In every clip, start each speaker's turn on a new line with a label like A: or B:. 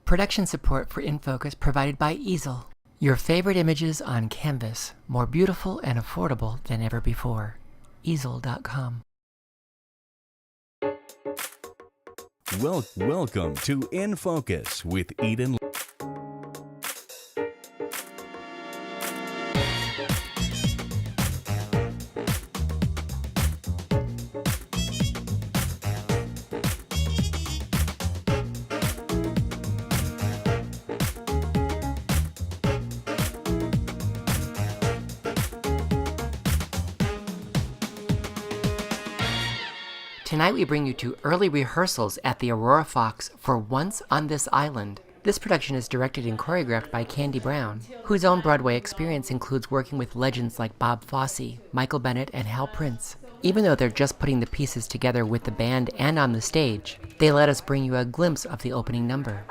A: Production support for In Focus provided by Easel. Your favorite images on canvas, more beautiful and affordable than ever before. Easel.com.
B: Welcome to In Focus with Eden.
A: Tonight we bring you to early rehearsals at the Aurora Fox for Once on This Island. This production is directed and choreographed by Candy Brown, whose own Broadway experience includes working with legends like Bob Fosse, Michael Bennett, and Hal Prince. Even though they're just putting the pieces together with the band and on the stage, they let us bring you a glimpse of the opening number.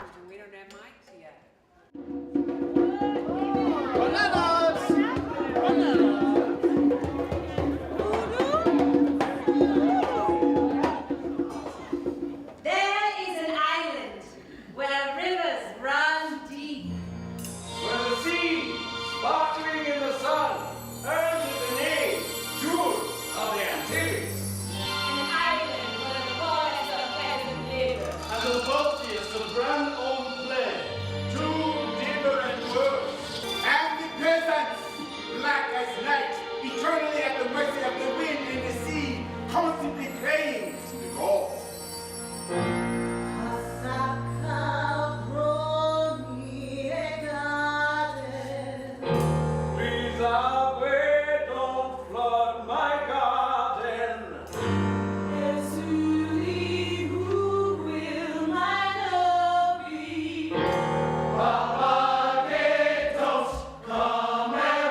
C: Eternally at the mercy of the wind and the sea, constantly praying to the gods. Please, away, don't flood my garden. Who will my love be? Papa, don't come around.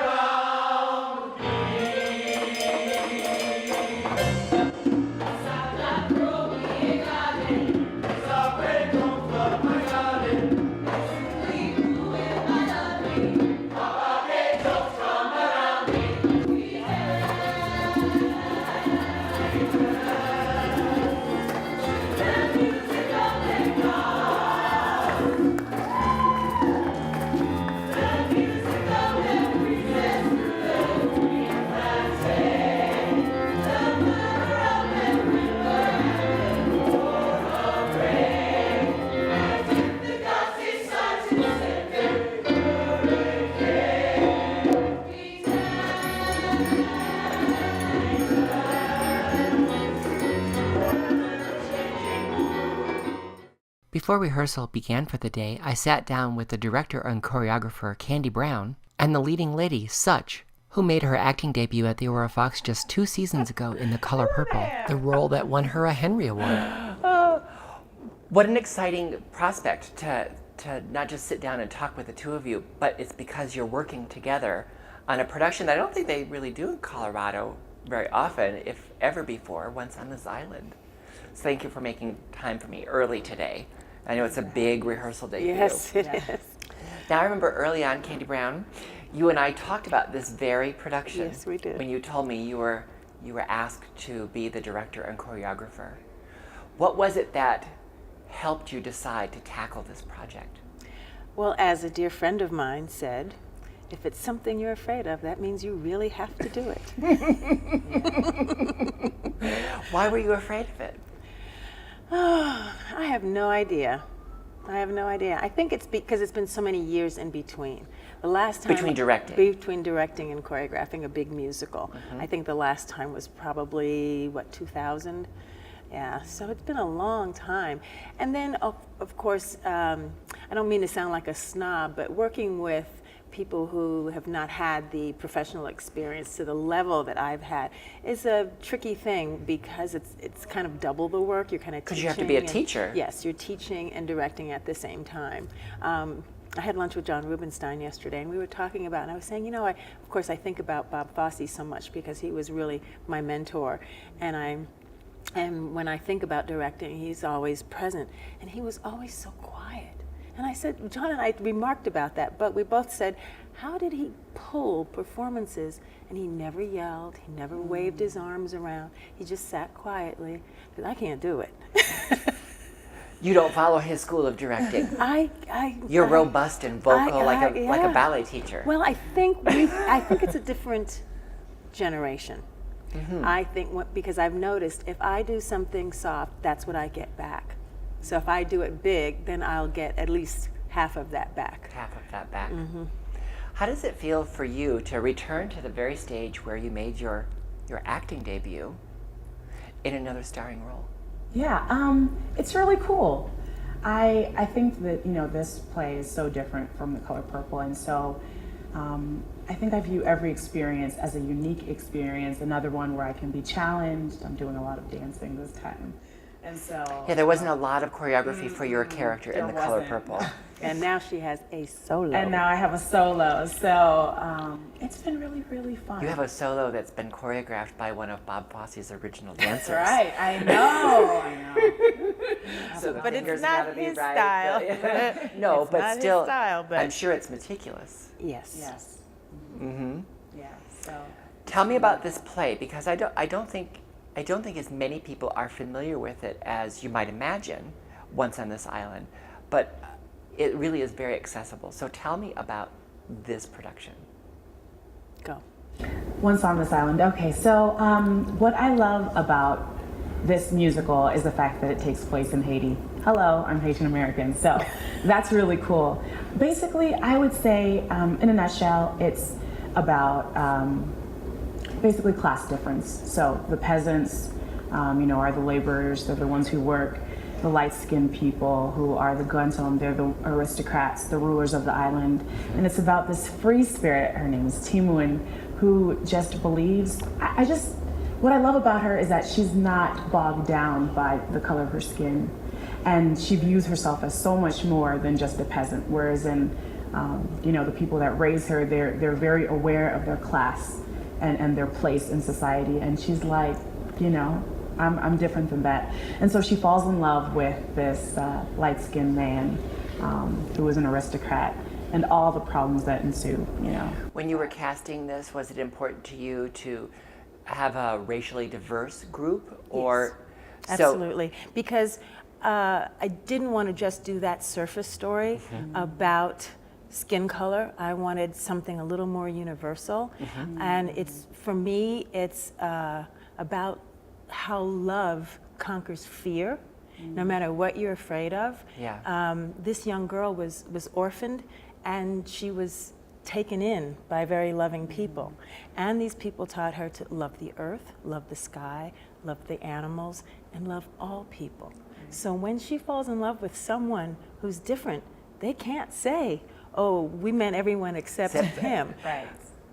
A: Before rehearsal began for the day, I sat down with the director and choreographer Candy Brown and the leading lady, Such, who made her acting debut at the Aurora Fox just 2 seasons ago in The Color Purple, the role that won her a Henry Award. What an exciting prospect to not just sit down and talk with the two of you, but it's because you're working together on a production that I don't think they really do in Colorado very often, if ever before, Once on This Island. So thank you for making time for me early today. I know it's a big rehearsal day for you.
D: Yes, it is.
A: Now I remember early on, Candy Brown, you and I talked about this very production.
D: Yes, we did.
A: When you told me you were asked to be the director and choreographer. What was it that helped you decide to tackle this project?
D: Well, as a dear friend of mine said, if it's something you're afraid of, that means you really have to do it.
A: Why were you afraid of it?
D: Oh, I have no idea. I think it's because it's been so many years in between. The last time
A: Between directing
D: and choreographing a big musical. Mm-hmm. I think the last time was probably 2000. Yeah, so it's been a long time. And then of course, I don't mean to sound like a snob, but working with people who have not had the professional experience to the level that I've had is a tricky thing because it's kind of double the work. You're kind of
A: because you have to be a teacher.
D: Yes, you're teaching and directing at the same time. I had lunch with John Rubinstein yesterday, and we were talking about, and I was saying, of course I think about Bob Fosse so much because he was really my mentor, and when I think about directing, he's always present, and he was always so quiet. And I said, John and I remarked about that, but we both said, how did he pull performances? And he never yelled, he never waved his arms around, he just sat quietly. Because I can't do it.
A: You don't follow his school of directing. You're robust and vocal, like a
D: yeah.
A: ballet teacher.
D: Well, I think it's a different generation. I think because I've noticed if I do something soft, that's what I get back. So if I do it big, then I'll get at least half of that back.
A: Half of that back. How does it feel for you to return to the very stage where you made your acting debut in another starring role?
E: Yeah, it's really cool. I think that, this play is so different from The Color Purple, and so I think I view every experience as a unique experience, another one where I can be challenged. I'm doing a lot of dancing this time. And so
A: Yeah, there wasn't a lot of choreography for your character in The Color Purple.
D: And now she has a solo.
E: And now I have a solo, so it's been really, really fun.
A: You have a solo that's been choreographed by one of Bob Fosse's original dancers.
E: Right, I know.
A: So the
D: But it's
A: fingers
D: not
A: gotta be
D: his
A: right.
D: style.
A: No,
D: It's
A: but
D: not his
A: still,
D: style, but-
A: I'm sure it's meticulous.
D: Yes.
E: Yes. Yeah, so.
A: Tell me about this play, because I don't think as many people are familiar with it as you might imagine. Once on This Island, but it really is very accessible. So tell me about this production.
D: Go.
E: Once on This Island. Okay, so what I love about this musical is the fact that it takes place in Haiti. Hello, I'm Haitian American, so that's really cool. Basically, I would say, in a nutshell, it's about basically class difference. So the peasants, are the laborers, they're the ones who work. The light-skinned people who are the Guntum, they're the aristocrats, the rulers of the island. And it's about this free spirit, her name is Timuin, who just believes, what I love about her is that she's not bogged down by the color of her skin. And she views herself as so much more than just a peasant. Whereas in, the people that raise her, they're very aware of their class and their place in society. And she's like, I'm different than that. And so she falls in love with this light-skinned man who is an aristocrat and all the problems that ensue,
A: When you were casting this, was it important to you to have a racially diverse group? Or
D: Yes, absolutely. Because I didn't want to just do that surface story about skin color. I wanted something a little more universal. And for me, it's about how love conquers fear, no matter what you're afraid of.
A: Yeah.
D: This young girl was orphaned, and she was taken in by very loving people. And these people taught her to love the earth, love the sky, love the animals, and love all people. So when she falls in love with someone who's different, they can't say, oh, we meant everyone except him.
E: Right.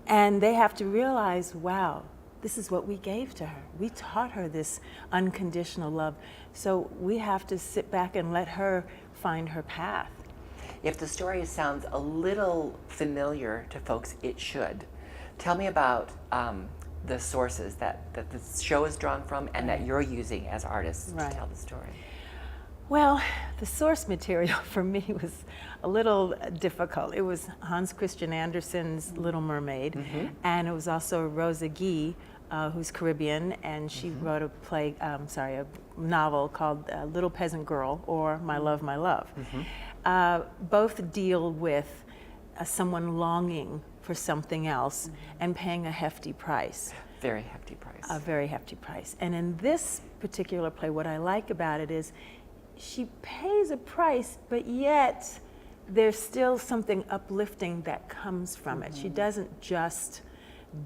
D: And they have to realize, wow, this is what we gave to her. We taught her this unconditional love. So we have to sit back and let her find her path.
A: If the story sounds a little familiar to folks, it should. Tell me about the sources that the show is drawn from and that you're using as artists
D: Right.
A: to tell the story.
D: Well, the source material for me was a little difficult. It was Hans Christian Andersen's Little Mermaid, and it was also Rosa Guy, who's Caribbean, and she wrote a novel called Little Peasant Girl, or My Love, My Love. Both deal with someone longing for something else and paying a hefty price.
A: Very hefty price.
D: A very hefty price. And in this particular play, what I like about it is she pays a price, but yet there's still something uplifting that comes from it. She doesn't just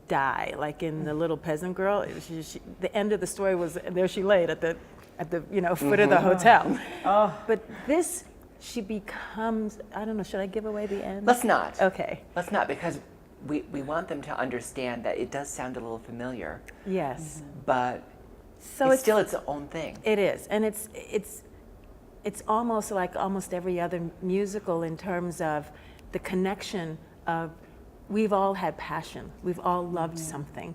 D: die like in The Little Peasant Girl. The end of the story was there she laid at the foot of the hotel. But this, she becomes, I don't know, should I give away the end?
A: Let's not.
D: Okay.
A: Let's not, because we want them to understand that it does sound a little familiar,
D: Yes.
A: but
D: So
A: it's still its own thing.
D: It is, and it's almost like almost every other musical in terms of the connection of, we've all had passion, we've all loved something,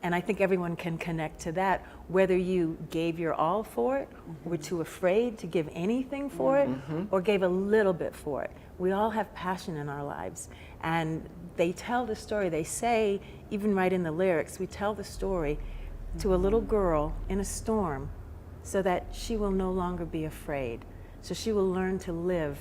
D: and I think everyone can connect to that, whether you gave your all for it, were too afraid to give anything for it, or gave a little bit for it. We all have passion in our lives, and they tell the story. They say, even right in the lyrics, we tell the story to a little girl in a storm so that she will no longer be afraid. So she will learn to live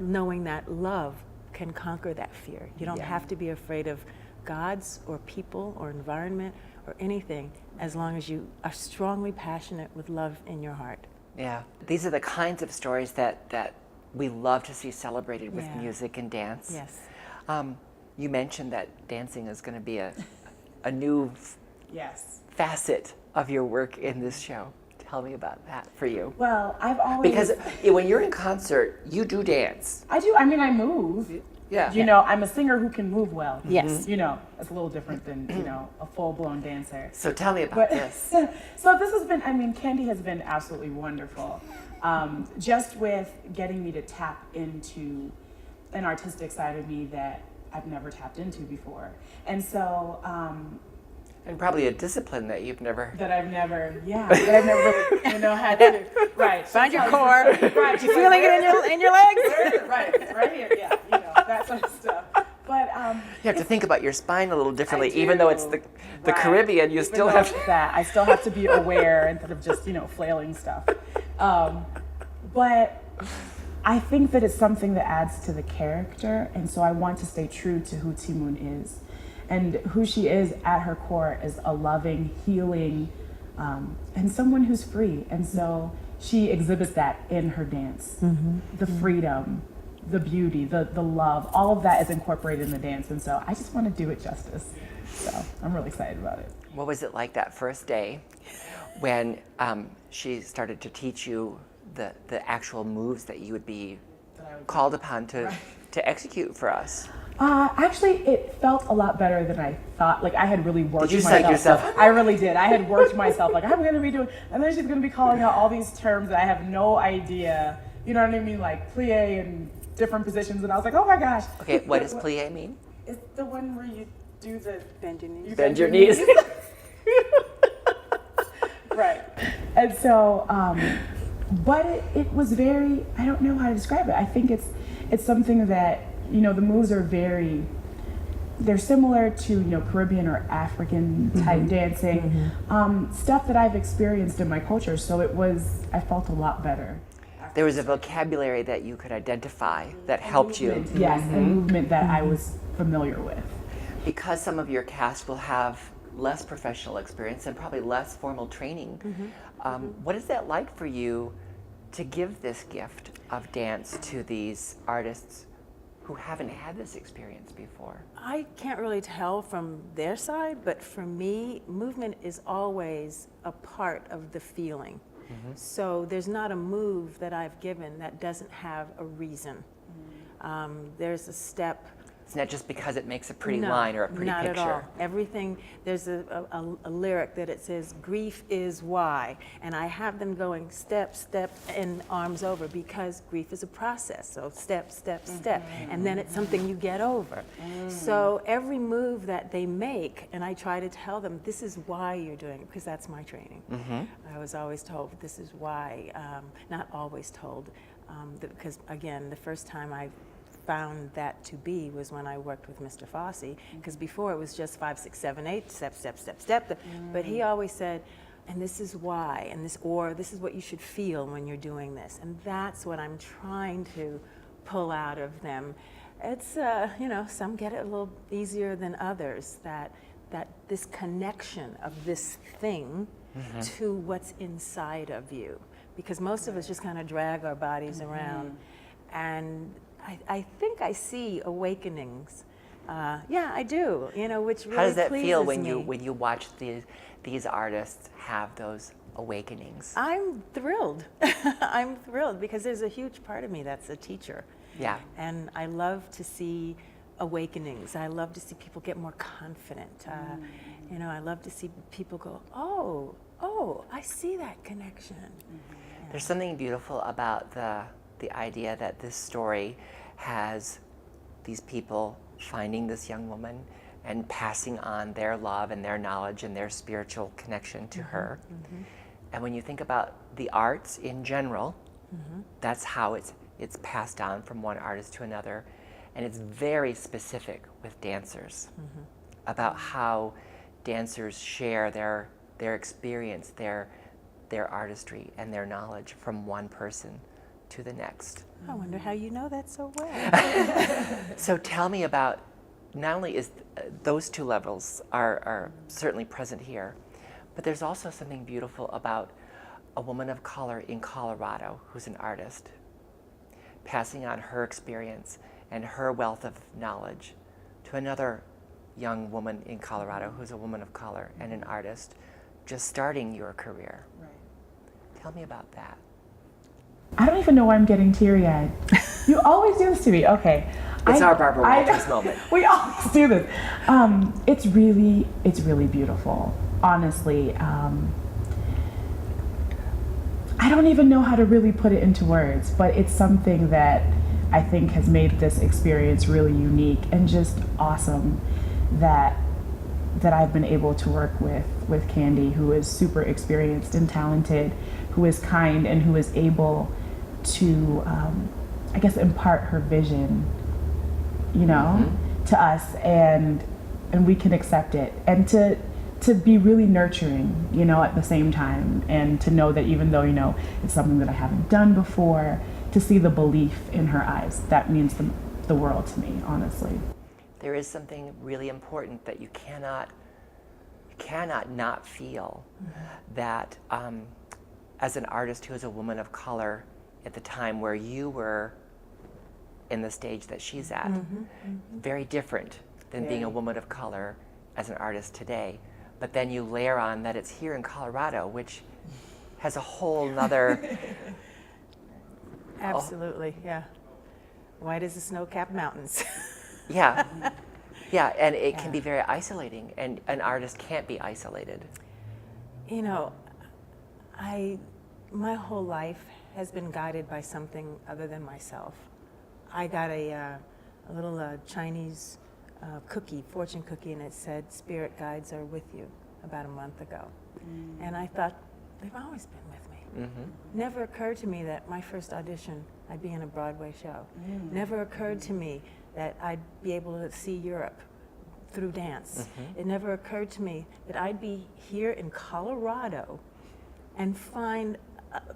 D: knowing that love can conquer that fear. You don't have to be afraid of gods or people or environment or anything, as long as you are strongly passionate with love in your heart.
A: Yeah, these are the kinds of stories that we love to see celebrated with music and dance.
D: Yes.
A: You mentioned that dancing is going to be a new
E: Yes.
A: facet of your work in this show. Tell me about that for you.
E: Well, I've always...
A: Because when you're in concert, you do dance.
E: I do. I mean, I move.
A: Yeah.
E: You know, I'm a singer who can move well.
D: Yes.
E: You know, it's a little different than, you know, a full-blown dancer.
A: So tell me about this.
E: So this has been, I mean, Candy has been absolutely wonderful. Just with getting me to tap into an artistic side of me that I've never tapped into before. And so...
A: and probably a discipline that you've never...
E: that I've never really, you know, had to, right.
D: Find your core.
E: Right.
D: You feeling it in your legs?
E: Right, it's right here, yeah, you know, that sort of stuff. But
A: You have to think about your spine a little differently,
E: I
A: even though it's
E: do.
A: the Caribbean, you
E: Even
A: still
E: though
A: have
E: it's that. I still have to be aware instead of just, you know, flailing stuff. But I think that it's something that adds to the character, and so I want to stay true to who Ti-Moon is. And who she is at her core is a loving, healing, and someone who's free. And so she exhibits that in her dance. The freedom, the beauty, the love, all of that is incorporated in the dance. And so I just want to do it justice. So I'm really excited about it.
A: What was it like that first day when she started to teach you the actual moves that you would be called upon to execute for us?
E: Actually, it felt a lot better than I thought. Like, I had really worked
A: Did you
E: myself.
A: psych yourself?
E: I really did. I had worked myself. Like, I'm going to be doing, and then she's going to be calling out all these terms that I have no idea. You know what I mean? Like, plie and different positions. And I was like, oh my gosh.
A: Okay, what does plie mean?
E: It's the one where you do the...
D: Bend your knees.
E: you
A: Bend your knees.
E: Right. And so, but it was very, I don't know how to describe it. I think it's something that, you know, the moves are they're similar to, you know, Caribbean or African type dancing, stuff that I've experienced in my culture. So I felt a lot better.
A: There was a vocabulary that you could identify that helped you.
E: Yes, a movement that I was familiar with.
A: Because some of your cast will have less professional experience and probably less formal training. What is that like for you to give this gift of dance to these artists who haven't had this experience before?
D: I can't really tell from their side, but for me, movement is always a part of the feeling. So there's not a move that I've given that doesn't have a reason. There's a step.
A: It's not just because it makes a pretty line or a pretty
D: not
A: picture.
D: At all. Everything, there's a lyric that it says, grief is why. And I have them going step, step, and arms over, because grief is a process. So step, step, step. And then it's something you get over. So every move that they make, and I try to tell them, this is why you're doing it, because that's my training. I was always told, this is why, not always told, because again, the first time I found that to be was when I worked with Mr. Fosse, because before it was just 5, 6, 7, 8, step, step, step, step. But he always said, and this is why, and this is what you should feel when you're doing this. And that's what I'm trying to pull out of them. It's, you know, some get it a little easier than others, that this connection of this thing to what's inside of you. Because most of us just kind of drag our bodies around. And I think I see awakenings. Yeah, I do. You know, which really
A: How does that feel
D: pleases
A: when
D: me.
A: you watch these artists have those awakenings?
D: I'm thrilled. I'm thrilled because there's a huge part of me that's a teacher.
A: Yeah.
D: And I love to see awakenings. I love to see people get more confident. You know, I love to see people go, oh, I see that connection.
A: There's something beautiful about the idea that this story has these people finding this young woman and passing on their love and their knowledge and their spiritual connection to her. And when you think about the arts in general, that's how it's passed on from one artist to another. And it's very specific with dancers about how dancers share their experience, their artistry and their knowledge from one person to the next.
D: I wonder how you know that so well.
A: So tell me about, not only is those two levels are certainly present here, but there's also something beautiful about a woman of color in Colorado who's an artist, passing on her experience and her wealth of knowledge to another young woman in Colorado who's a woman of color and an artist, just starting your career.
E: Right.
A: Tell me about that.
E: I don't even know why I'm getting teary-eyed. You always do this to me. Okay.
A: It's our Barbara Walters moment.
E: We always do this. It's really beautiful. Honestly, I don't even know how to really put it into words, but it's something that I think has made this experience really unique and just awesome that I've been able to work with Candy, who is super experienced and talented, who is kind, and who is able to, I guess, impart her vision, you know, to us, and we can accept it, and to be really nurturing, you know, at the same time, and to know that even though, you know, it's something that I haven't done before, to see the belief in her eyes, that means the world to me, honestly.
A: There is something really important that you cannot not feel, that as an artist who is a woman of color at the time where you were in the stage that she's at, very different than being a woman of color as an artist today. But then you layer on that it's here in Colorado, which has a whole nother...
D: Absolutely, yeah. White as the snow-capped mountains.
A: Yeah, yeah, and it can be very isolating, and an artist can't be isolated.
D: You know, my whole life has been guided by something other than myself. I got a little Chinese cookie, fortune cookie, and it said, "Spirit guides are with you," about a month ago. And I thought, they've always been with me. Never occurred to me that my first audition, I'd be in a Broadway show. Never occurred to me that I'd be able to see Europe through dance. It never occurred to me that I'd be here in Colorado and find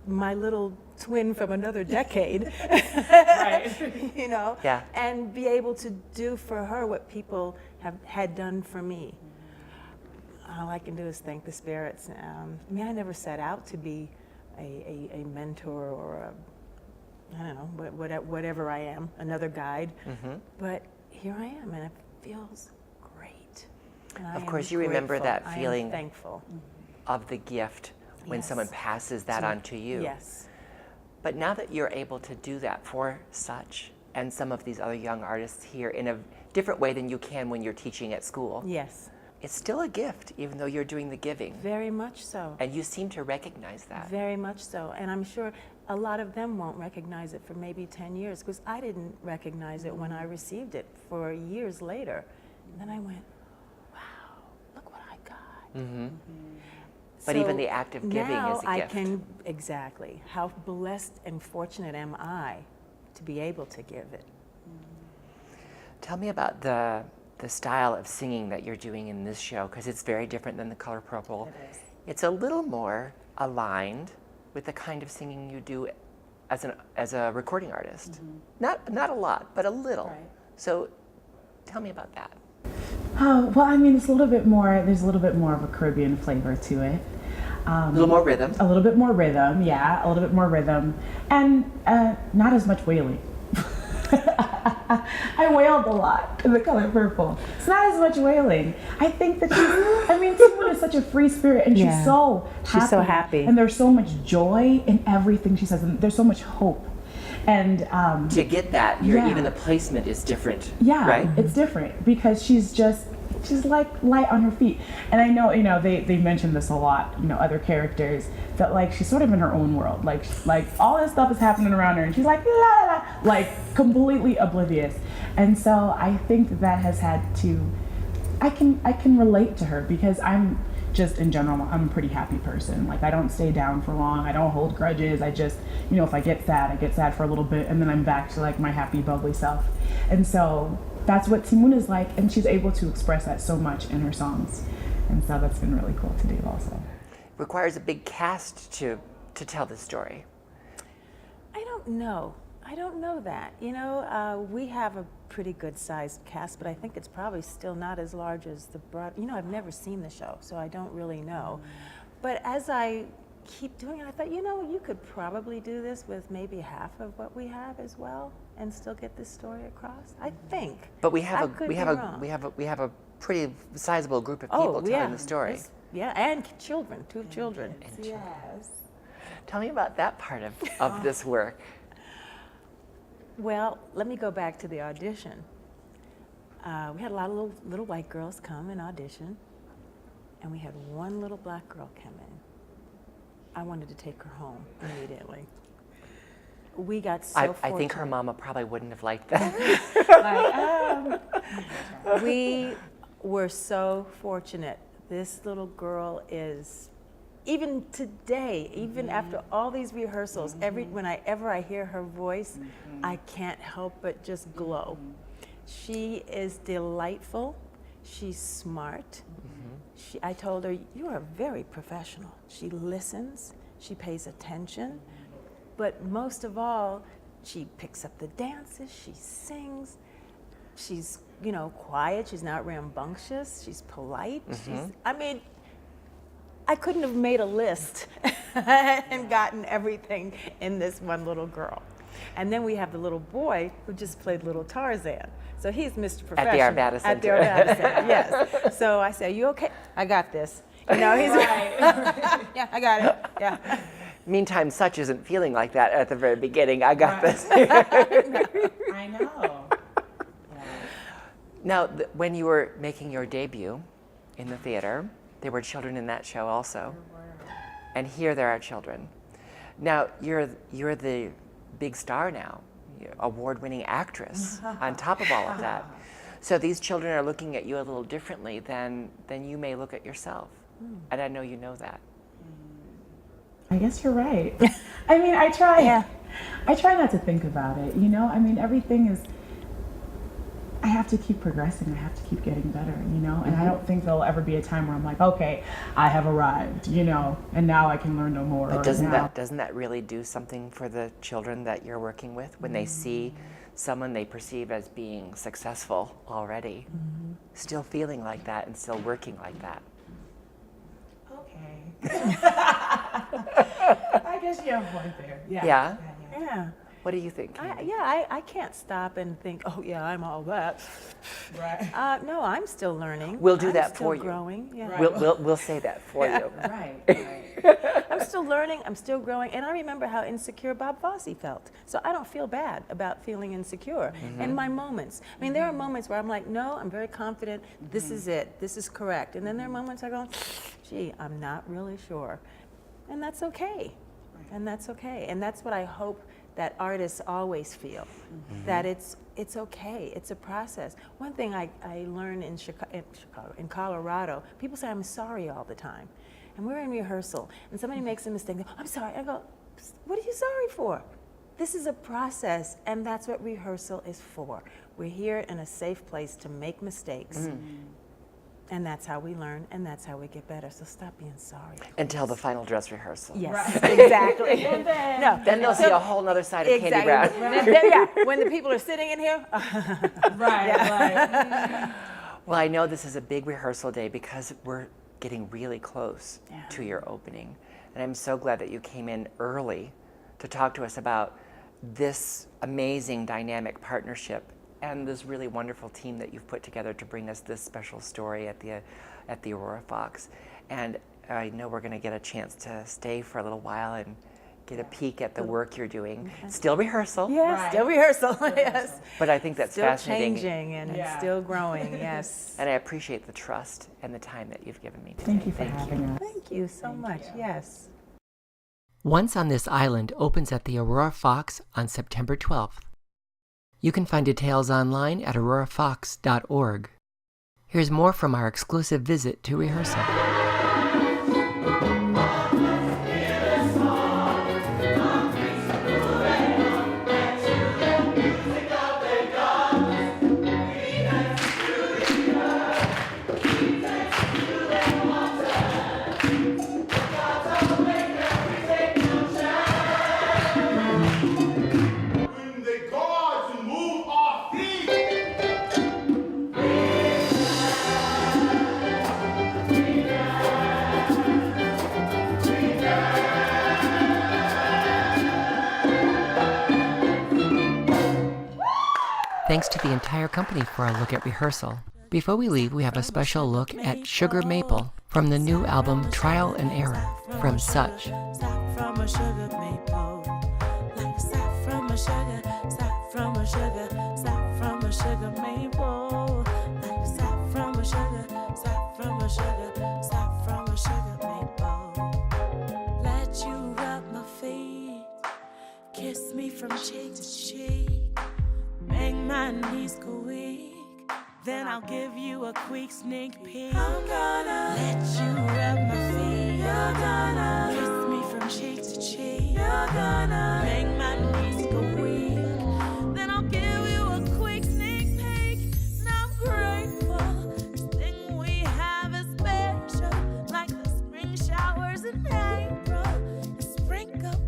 D: my little twin from another decade,
E: Right.
D: you know,
A: Yeah.
D: and be able to do for her what people had done for me. All I can do is thank the spirits. I mean, I never set out to be a mentor or I don't know, whatever I am, another guide. But here I am, and it feels great. And
A: Of course, you remember that
D: I
A: feeling
D: am thankful.
A: of the gift when
D: Yes.
A: someone passes that on to you.
D: Yes.
A: But now that you're able to do that for Such and some of these other young artists here in a different way than you can when you're teaching at school,
D: Yes.
A: it's still a gift, even though you're doing the giving.
D: Very much so.
A: And you seem to recognize that.
D: Very much so. And I'm sure a lot of them won't recognize it for maybe 10 years, because I didn't recognize it when I received it for years later. And then I went, wow, look what I got.
A: But even the act of giving
D: now
A: is a
D: I
A: gift.
D: can, exactly. How blessed and fortunate am I to be able to give it?
A: Tell me about the style of singing that you're doing in this show, because it's very different than The Color Purple.
E: It is.
A: It's a little more aligned with the kind of singing you do as a recording artist. Not a lot, but a little.
E: Right.
A: So tell me about that.
E: Oh, well, I mean, it's a little bit more, there's a little bit more of a Caribbean flavor to it.
A: A little more rhythm.
E: A little bit more rhythm, yeah, a little bit more rhythm. And not as much wailing. I wailed a lot in The Color Purple. It's not as much wailing. I think that Simone is such a free spirit, and
D: Yeah.
E: she's so happy.
D: She's so happy.
E: And there's so much joy in everything she says, and there's so much hope. And
A: To get that,
E: Yeah.
A: even the placement is different.
E: yeah,
A: Right?
E: it's different because she's like light on her feet. And I know, they mentioned this a lot, other characters, that like she's sort of in her own world. Like all this stuff is happening around her and she's like, la la la, like completely oblivious. And so I think that has had to, I can relate to her because I'm just in general, I'm a pretty happy person. Like I don't stay down for long. I don't hold grudges. I just, if I get sad for a little bit and then I'm back to like my happy, bubbly self. And so that's what Simone is like, and she's able to express that so much in her songs. And so that's been really cool to do also.
A: Requires a big cast to tell this story.
D: I don't don't know. I don't know that. You know, we have a pretty good sized cast, but I think it's probably still not as large as the Broadway. You know, I've never seen the show, so I don't really know. But as I keep doing it, I thought, you know, you could probably do this with maybe half of what we have as well, and still get this story across. I think.
A: But we
D: I
A: have
D: could
A: we
D: be
A: have
D: wrong.
A: we have a pretty sizable group of people telling the story.
D: Yeah, and children, 2 children.
E: Yes.
A: Tell me about that part of this work.
D: Well, let me go back to the audition. We had a lot of little white girls come and audition, and we had one little black girl come in. I wanted to take her home immediately. We got so
A: I
D: fortunate.
A: think her mama probably wouldn't have liked that.
D: We were so fortunate. This little girl is, even today, even after all these rehearsals, whenever I hear her voice, I can't help but just glow. She is delightful. She's smart. I told her, you are very professional. She listens, she pays attention, but most of all, she picks up the dances, she sings, she's, you know, quiet, she's not rambunctious, she's polite. I mean, I couldn't have made a list and gotten everything in this one little girl. And then we have the little boy who just played little Tarzan. So he's Mr. Professional.
A: At the Arvada Center.
D: At the Arvada Center, yes. So I said, you okay? I got this. You know, he's yeah, I got it, yeah.
A: Meantime, Such isn't feeling like that at the very beginning. I got this.
E: I know.
A: Now, when you were making your debut in the theater, there were children in that show also. And here there are children. Now, you're the big star now, award-winning actress on top of all of that. So these children are looking at you a little differently than you may look at yourself. And I know you know that.
E: I guess you're right. I mean, I try not to think about it, you know? I mean, everything is, I have to keep progressing. I have to keep getting better, you know? And I don't think there'll ever be a time where I'm like, okay, I have arrived, you know, and now I can learn no more.
A: But doesn't that really do something for the children that you're working with when they see someone they perceive as being successful already, still feeling like that and still working like that?
E: Okay. I guess you have a point there.
A: Yeah?
D: Yeah.
A: What do you think?
D: I can't stop and think, oh yeah, I'm all that.
E: Right.
D: No, I'm still learning.
A: We'll do
D: I'm
A: that
D: still
A: for you.
D: Growing. Yeah.
E: Right.
A: We'll say that for you.
E: Right.
D: I'm still learning, I'm still growing, and I remember how insecure Bob Fosse felt. So I don't feel bad about feeling insecure in my moments. I mean, there are moments where I'm like, no, I'm very confident, this is it, this is correct. And then there are moments I go, gee, I'm not really sure. And that's okay. And that's okay. And that's what I hope that artists always feel, that it's okay, it's a process. One thing I learned in Colorado, people say I'm sorry all the time. And we're in rehearsal, and somebody makes a mistake, I'm sorry, I go, what are you sorry for? This is a process, and that's what rehearsal is for. We're here in a safe place to make mistakes. And that's how we learn, and that's how we get better. So stop being sorry.
A: Until the final dress rehearsal.
D: Yes, exactly.
A: Then they'll see a whole other side of Candy Brown.
D: When the people are sitting in here.
E: Right.
A: Well, I know this is a big rehearsal day because we're getting really close to your opening. And I'm so glad that you came in early to talk to us about this amazing dynamic partnership and this really wonderful team that you've put together to bring us this special story at the Aurora Fox. And I know we're going to get a chance to stay for a little while and get a peek at the work you're doing. Still rehearsal.
D: Yes, still rehearsal, yes.
A: But I think that's
D: still
A: fascinating.
D: Changing and still growing, yes.
A: And I appreciate the trust and the time that you've given me today.
E: Thank you for having us.
D: Thank you so much, yes.
A: Once on This Island opens at the Aurora Fox on September 12th. You can find details online at aurorafox.org. Here's more from our exclusive visit to rehearsal. Thanks to the entire company for a look at rehearsal. Before we leave, we have a special look at Sugar Maple from the new album Trial and Error from Such.
F: Sap from a sugar maple, like sap from a sugar, sap from a sugar, sap from a sugar maple, like sap from a sugar, sap from a sugar, sap from a sugar maple. Let you rub my feet, kiss me from cheek to cheek, make my knees go weak. Then I'll give you a quick sneak peek. I'm gonna let you rub my feet. You're gonna kiss me from cheek to cheek. You're gonna make my knees go weak. Then I'll give you a quick sneak peek. And I'm grateful. This thing we have is special, like the spring showers in April. And sprinkle,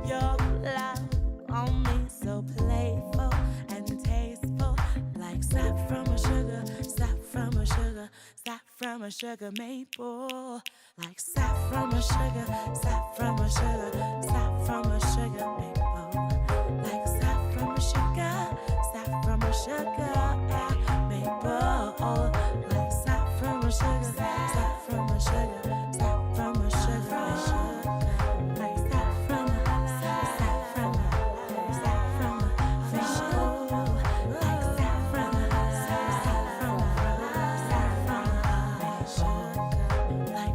F: your love on me so playful and tasteful, like sap from a sugar, sap from a sugar, sap from a sugar maple, like sap from a sugar, sap from a sugar, sap from a sugar maple, like sap from a sugar, sap from a sugar maple, like sap from a sugar, sap from a sugar, sap from a sugar, like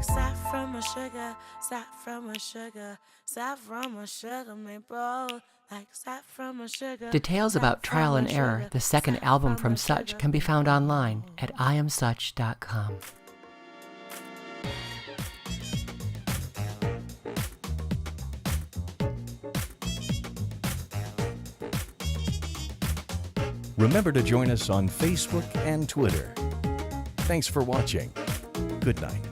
F: sap from a sugar, sap from a sugar, sap from a sugar maple, like sap from a sugar.
A: Details about Trial and Error, the second album from Such, can be found online at iamsuch.com.
B: Remember to join us on Facebook and Twitter. Thanks for watching. Good night.